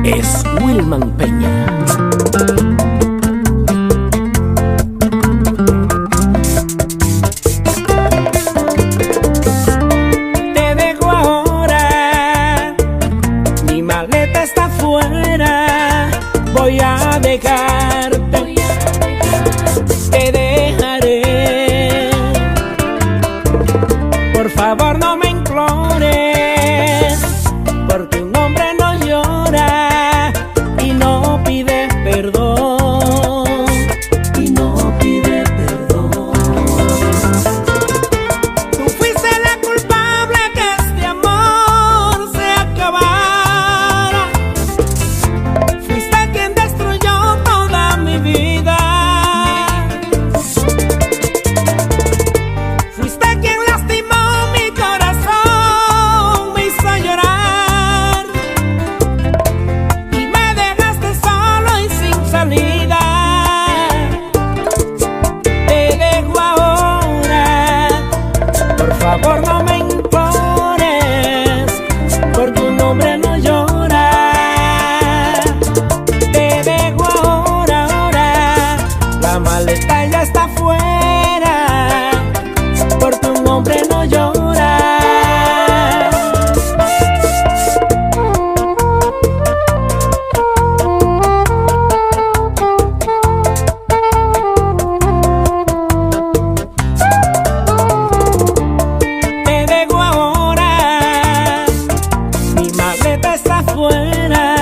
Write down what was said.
es Wilman Peña. Te dejo ahora, mi maleta está afuera, voy a dejarte, te dejaré. Por favor no me implores, porque un hombre no llora y no pide perdón, y no pide perdón. Tú fuiste la culpable que este amor se acabara, fuiste quien destruyó toda mi vida, fuiste quien lastimó mi corazón, me hizo llorar y me dejaste solo y sin salida. Te dejo ahora, por favor no me implores, porque un hombre no llora. Te dejo ahora, la maleta ya está afuera, porque un hombre no llora. Te dejo ahora, mi maleta está afuera,